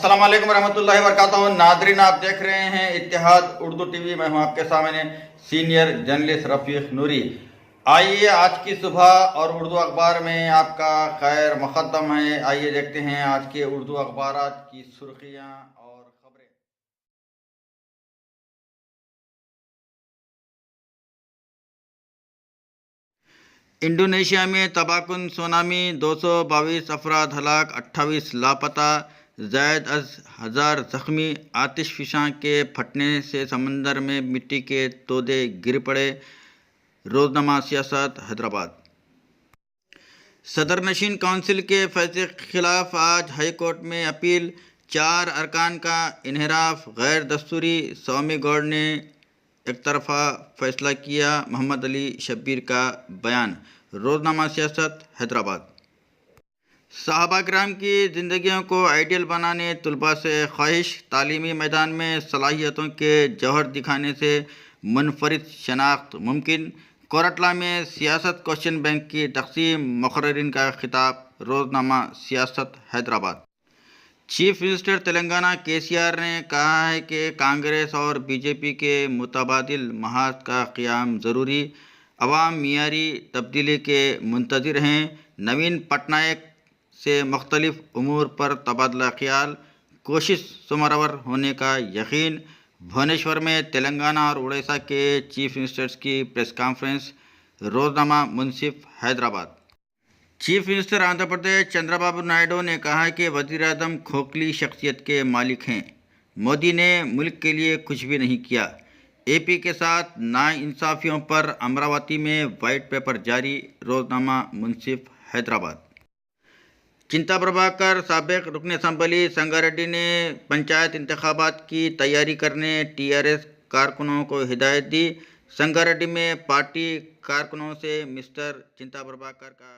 अस्सलाम वालेकुम रहमतुल्लाहि व बरकातहू। नादरीन, आप देख रहे हैं इत्तेहाद उर्दू टीवी। मैं हूं आपके सामने सीनियर जर्नलिस्ट रफीक नूरी। आइए आज की सुबह और उर्दू अखबार में आपका खैर मुक़द्दम है। आइए देखते हैं आज के उर्दू अखबारात की सुर्खियां और खबरें। इंडोनेशिया में तबाहकुन सुनामी, 222 अफराद हलाक, 28 लापता, ज़ायद अज 1000 जख्मी। आतिश फिशां के फटने से समंदर में मिट्टी के तोदे गिर पड़े। रोजनामा सियासत, हैदराबाद। सदर नशीन काउंसिल के फैसले के खिलाफ आज हाई कोर्ट में अपील। 4 अरकान का इन्हिराफ गैर दस्तूरी, स्वामी गौड़ ने एक तरफा फैसला किया। मोहम्मद अली शब्बीर का बयान। रोजनामा सियासत, हैदराबाद। सहाबा किराम की ज़िंदगियों को आइडियल बनाने तलबा से ख्वाहिश। तालीमी मैदान में सलाहियतों के जौहर दिखाने से मुनफरिद शनाख्त मुमकिन। कोरटला में सियासत क्वेश्चन बैंक की तकसीम, मुक़र्रिरीन का खिताब। रोजनामा सियासत, हैदराबाद। चीफ मिनिस्टर तेलंगाना केसीआर ने कहा है कि कांग्रेस और बीजेपी के मुतबादिल महाज का क़याम ज़रूरी। अवाम मियारी तब्दीली के मुंतज़िर हैं। नवीन पटनायक से मुख्तलिफ उमूर पर तबादला ख्याल, कोशिश सुमरवर होने का यकीन। भुवनेश्वर में तेलंगाना और उड़ीसा के चीफ मिनिस्टर्स की प्रेस कॉन्फ्रेंस। रोजनामा मुंसिफ, हैदराबाद। चीफ मिनिस्टर आंध्र प्रदेश चंद्रबाबू नायडू ने कहा कि वज़ीर-ए-आज़म खोखली शख्सियत के मालिक हैं। मोदी ने मुल्क के लिए कुछ भी नहीं किया। एपी के साथ नाइंसाफियों पर अमरावती में वाइट पेपर जारी। रोजनामा मुंसिफ, हैदराबाद। चिंता प्रभाकर साबिक रुकन असम्बली संगारेड्डी ने पंचायत इंतखाबात की तैयारी करने टीआरएस कारकुनों को हिदायत दी। संगारेड्डी में पार्टी कारकुनों से मिस्टर चिंता प्रभाकर का